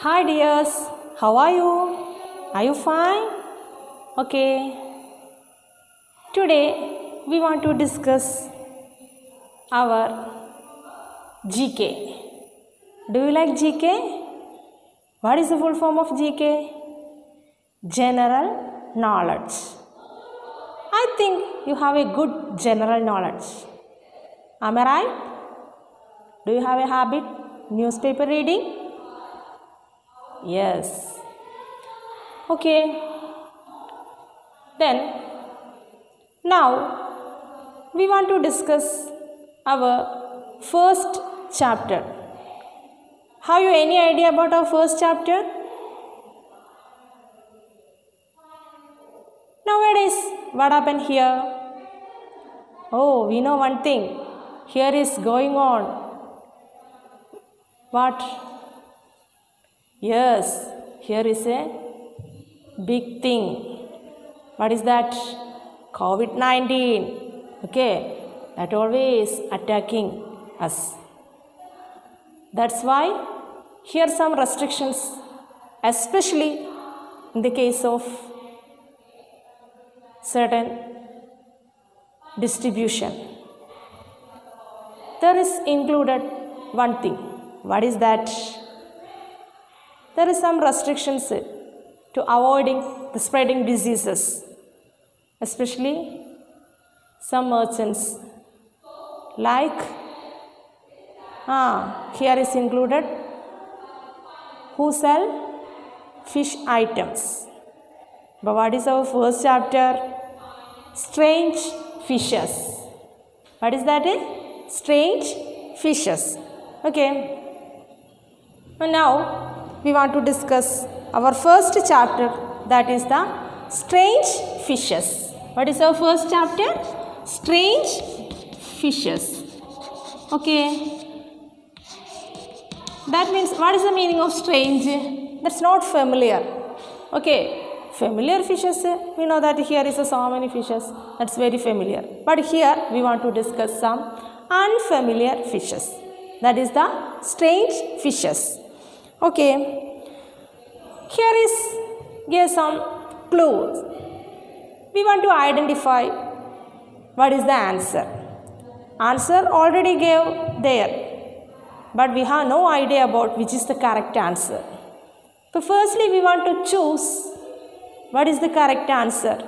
Hi dears, how are you? Are you fine? Okay. Today we want to discuss our GK. Do you like GK? What is the full form of GK? General knowledge. I think you have a good general knowledge. Am I right? Do you have a habit? Newspaper reading? Yes. Okay. Then, now we want to discuss our first chapter. Have you any idea about our first chapter? Nowadays, what happened here? Oh, we know one thing. Here is going on. What? Yes, here is a big thing. What is that? COVID-19. Okay, that always attacking us. That's why here some restrictions, especially in the case of certain distribution. There is included one thing. What is that? There is some restrictions to avoiding the spreading diseases, especially some merchants like here is included who sell fish items. But what is our first chapter? Strange fishes. What is that? Strange fishes. Okay. And now we want to discuss our first chapter, that is the strange fishes. What is our first chapter? Strange fishes. Okay. That means, what is the meaning of strange? That's not familiar. Okay. Familiar fishes, we know that here is so many fishes. That's very familiar. But here we want to discuss some unfamiliar fishes. That is the strange fishes. Okay. Here is give some clues. We want to identify what is the answer. Answer already gave there. But we have no idea about which is the correct answer. So firstly we want to choose what is the correct answer.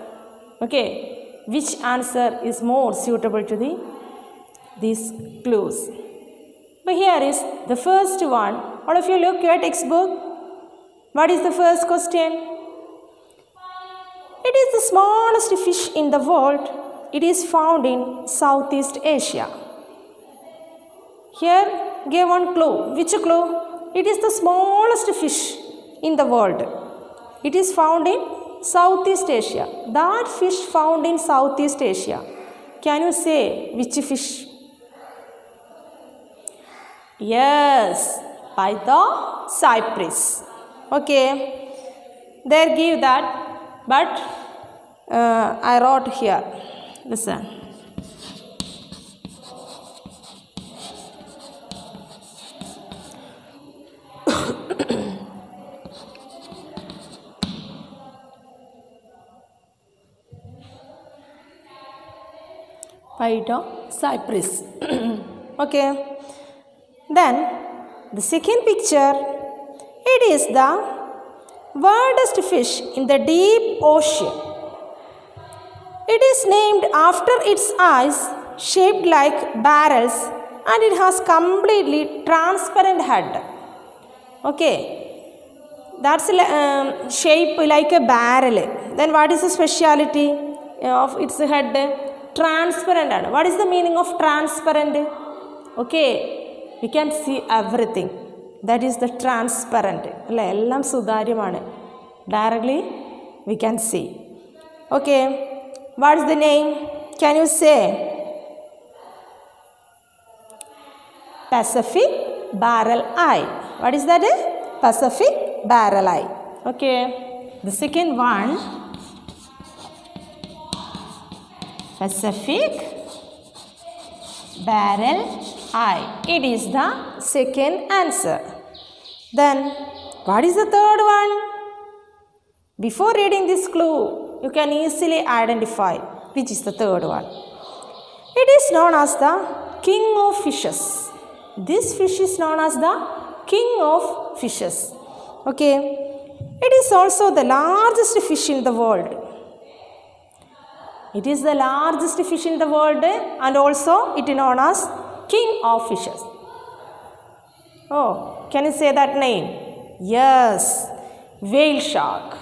Okay. Which answer is more suitable to these clues. But here is the first one. All of you look your textbook. What is the first question? It is the smallest fish in the world. It is found in Southeast Asia. Here, give one clue. Which clue? It is the smallest fish in the world. It is found in Southeast Asia. That fish found in Southeast Asia. Can you say which fish? Yes, Pythocypris. Okay, there give that, but I wrote here. Listen. Pythocypris. Okay. Then the second picture, it is the widest fish in the deep ocean. It is named after its eyes shaped like barrels and it has completely transparent head. Okay, that's shape like a barrel. Then what is the speciality of its head? Transparent. What is the meaning of transparent? Okay, we can see everything. That is the transparent. Ellam sudaryamanu. Directly we can see. Okay, what is the name? Can you say? Pacific barrel eye. What is that? Pacific barrel eye. Okay, the second one, Pacific barrel eye. It is the second answer. Then What is the third one? Before reading this clue, you can easily identify which is the third one. It is known as the king of fishes. This fish is known as the king of fishes. Okay. It is also the largest fish in the world. It is the largest fish in the world and also it is known as king of fishes. Oh, can you say that name? Yes, whale shark.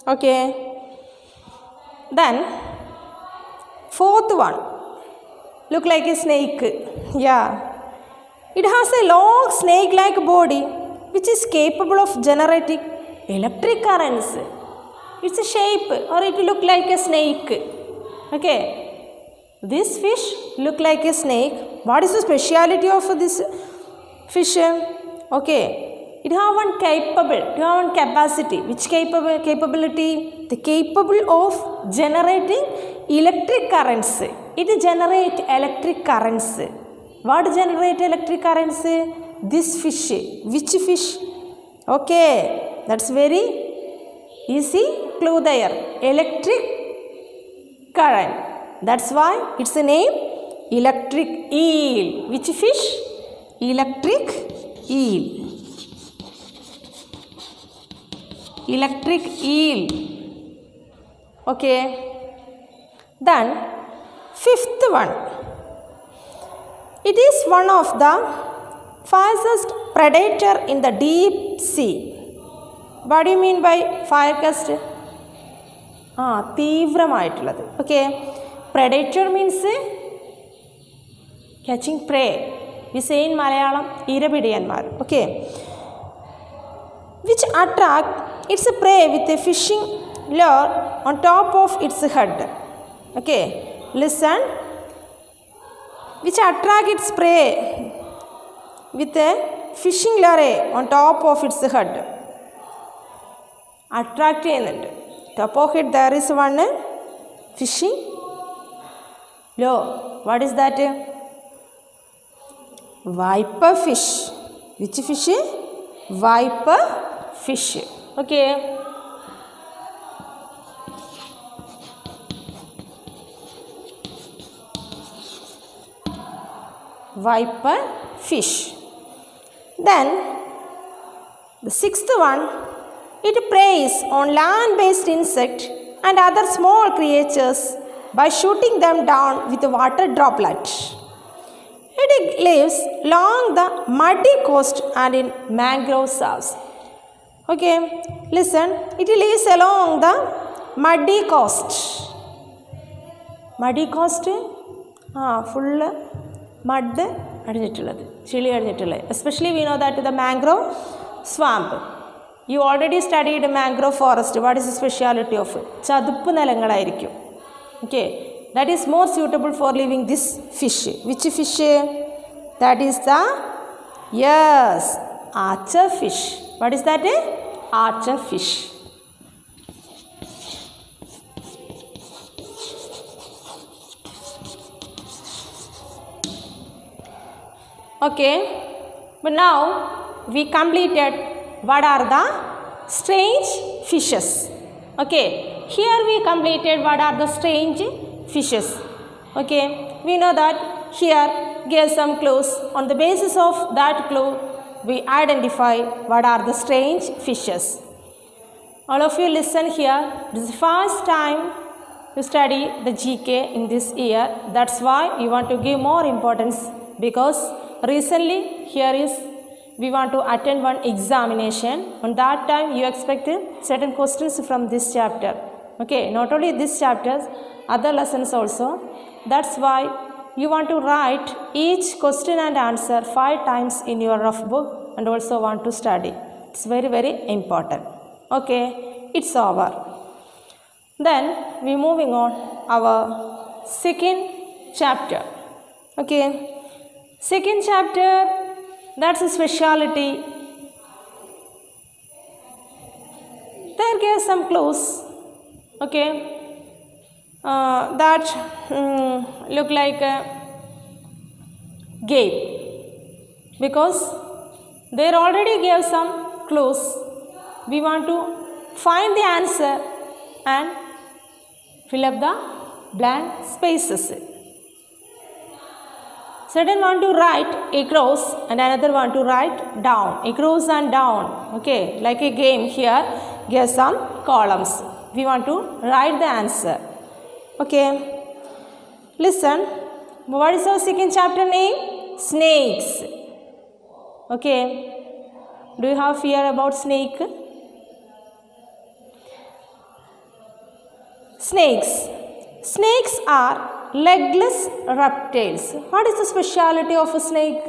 Okay. Then, fourth one. Look like a snake. Yeah. It has a long snake-like body which is capable of generating electric currents. It's a shape or it look like a snake. Okay. This fish look like a snake. What is the speciality of this fish? Okay. It have one capacity. Which capability? The capable of generating electric currents. It generate electric currents. What generate electric currents? This fish. Which fish? Okay. That's very easy clue there. Electric current. That's why its name electric eel. Which fish? Electric eel. Electric eel. Okay. Then fifth one. It is one of the fiercest predator in the deep sea. What do you mean by fiercest? തീവ്രമായിട്ടുള്ളത്. Okay. Predator means catching prey. We say in Malayalam, ഇരപിടിയന്മാർ. Okay. Which attract its prey with a fishing lure on top of its head. Okay. Listen. Which attract its prey with a fishing lure on top of its head. Attract ചെയ്യുന്നുണ്ട്. Top of it there is one fishing lure. What is that? Viper fish. Which fish? Viper fish. Okay. Viper fish. Then the sixth one, it preys on land-based insects and other small creatures by shooting them down with a water droplet. It lives along the muddy coast and in mangrove swamps. Okay, listen. It lives along the muddy coast. Muddy coast? Full mud അടിഞ്ഞിട്ടുള്ളത്, ചെളി അടിഞ്ഞിട്ടുള്ളത്. Especially we know that the mangrove swamp. You already studied mangrove forest. What is the speciality of it? ചതുപ്പ് നിലങ്ങളായിരിക്കും. Okay. That is more suitable for living this fish. Which fish? That is the, yes, archer fish. What is that? Archer fish. Okay, but now we completed what are the strange fishes. Okay, here we completed what are the strange fishes. Okay, we know that here gave some clues. On the basis of that clue, we identify what are the strange fishes. All of you listen here. This is the first time you study the GK in this year. That's why you want to give more importance, because recently here is we want to attend one examination. On that time you expect certain questions from this chapter. Okay, not only this chapters, other lessons also. That's why you want to write each question and answer 5 times in your rough book and also want to study. It's very, very important. Okay, it's over. Then we moving on our second chapter. Okay, second chapter, that's a speciality. There gave some clues. Okay, that look like a game, because they already gave some clues. We want to find the answer and fill up the blank spaces. Certain want to write across and another want to write down, across and down. Okay, like a game here, give some columns. We want to write the answer. Okay, listen. What is our second chapter name? Snakes. Okay, do you have fear about snake? Snakes. Snakes are legless reptiles. What is the speciality of a snake?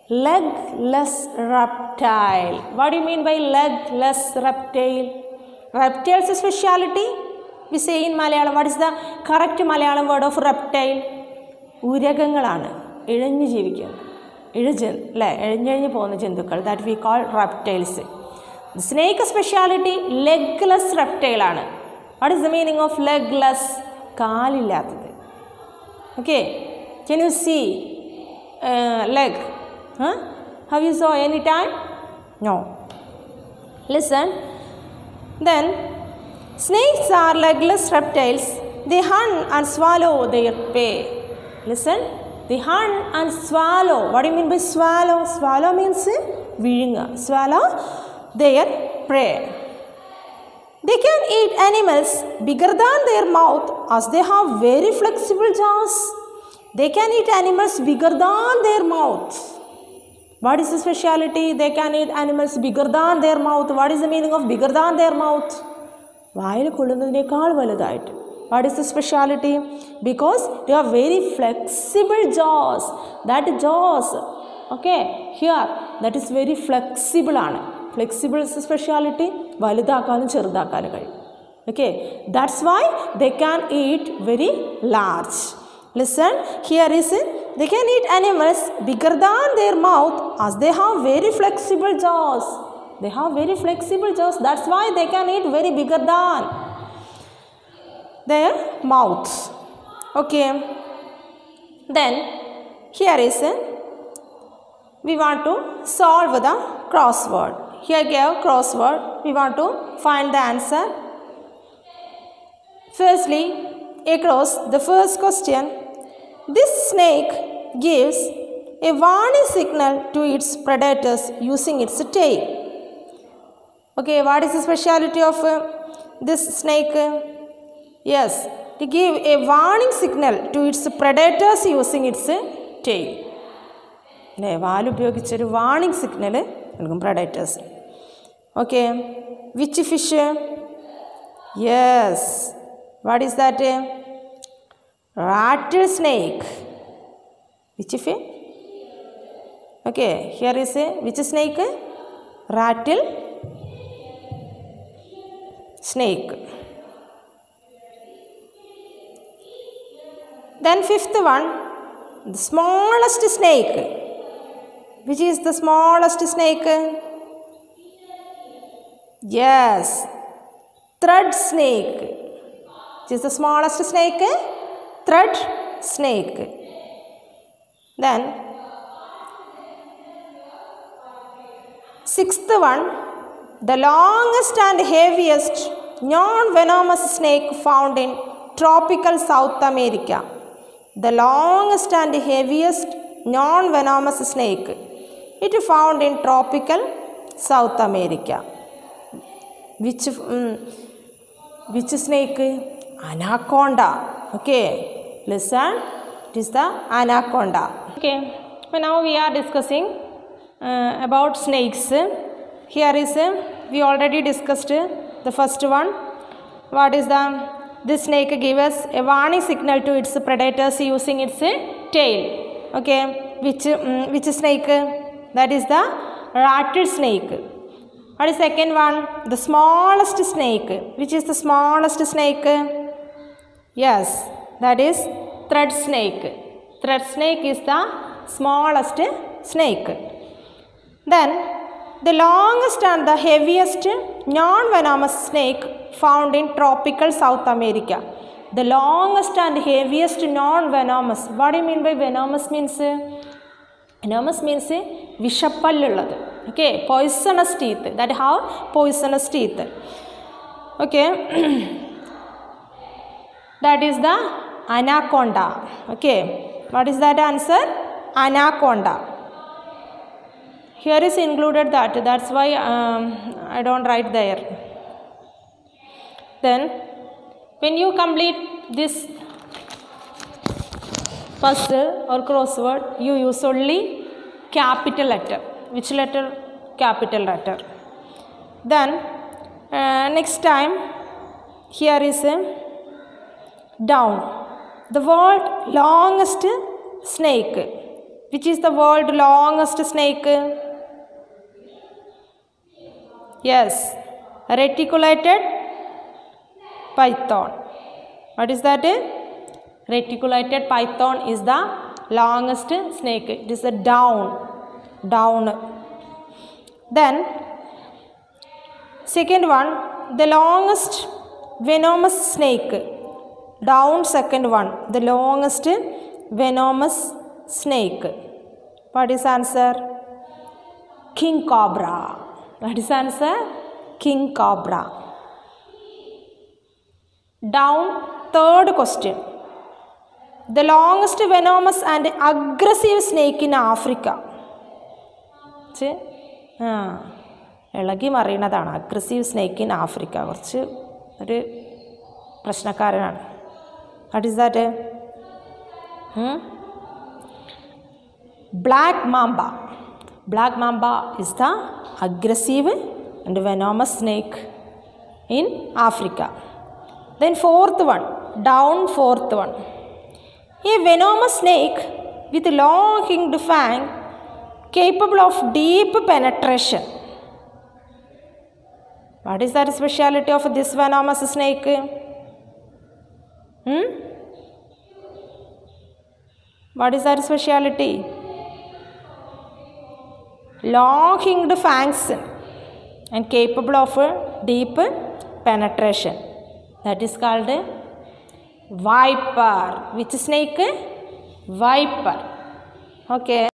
Legless reptile. What do you mean by legless reptile? Reptiles speciality? We say in Malayalam, what is the correct Malayalam word of reptile? Uragangalana. Izhanju jeevikkunnu. Izhanju povunna jantukal that we call reptiles. The snake speciality legless reptile aanu. What is the meaning of legless? Kaalillathadu. Okay, can you see leg? Have you saw any time? No. Listen. Then snakes are legless reptiles. They hunt and swallow their prey. Listen. They hunt and swallow. What do you mean by swallow? Swallow means vilinga. Swallow their prey. They can eat animals bigger than their mouth as they have very flexible jaws. They can eat animals bigger than their mouth. What is the speciality? They can eat animals bigger than their mouth. What is the meaning of bigger than their mouth? What is the speciality? Because they have very flexible jaws. That jaws, okay, here, that is very flexible. Flexible is the speciality. Okay, that's why they can eat very large. Listen, here is it. They can eat animals bigger than their mouth as they have very flexible jaws. They have very flexible jaws. That's why they can eat very bigger than their mouths. Okay. Then here is it. We want to solve the crossword. Here gave crossword. We want to find the answer. Firstly, across the first question, this snake gives a warning signal to its predators using its tail. Okay, what is the speciality of this snake? Yes, to give a warning signal to its predators using its tail. Warning signal predators. Okay, which fish? Yes, what is that? Rattlesnake. Which fish? Okay, here is a which snake? Rattlesnake. Then fifth one, the smallest snake. Which is the smallest snake? Yes, thread snake. Which is the smallest snake? Thread snake. Then sixth one, the longest and heaviest non-venomous snake found in tropical South America. The longest and heaviest non-venomous snake. It is found in tropical South America. Which snake? Anaconda. Okay, listen. It is the anaconda. Okay, so now we are discussing about snakes. Here is we already discussed the first one. What is this snake gives us a warning signal to its predators using its tail. Okay, which snake? That is the rattlesnake. What is second one? The smallest snake. Which is the smallest snake? Yes, that is thread snake. Thread snake is the smallest snake. Then the longest and the heaviest non-venomous snake found in tropical South America. the longest and heaviest non-venomous. What do you mean by venomous means? Venomous means vishapallullathu. Okay, poisonous teeth, that have poisonous teeth. Okay, that is the anaconda. Okay, what is that answer? Anaconda. Here is included that, that's why I don't write there. Then when you complete this puzzle or crossword, you use only capital letter. Which letter? Capital letter. Then next time, here is a down. The world longest snake. Which is the world longest snake? Yes, reticulated python. What is that? Reticulated python is the longest snake. It is the down. Then second one, the longest venomous snake. Down second one, the longest venomous snake. What is answer? King cobra. What is answer? King cobra. Down third question. The longest venomous and aggressive snake in Africa. ഇളകി മറിയുന്നതാണ് aggressive snake in Africa. കുറച്ച് ഒരു പ്രശ്നക്കാരനാണ്. What is that? Black mamba. Black mamba is the aggressive and venomous snake in Africa. Then fourth one, down fourth one. A venomous snake with long hinged fang capable of deep penetration. What is that speciality of this venomous snake? What is that speciality? Long hinged fangs and capable of deep penetration. That is called viper. Which snake? Viper. Okay.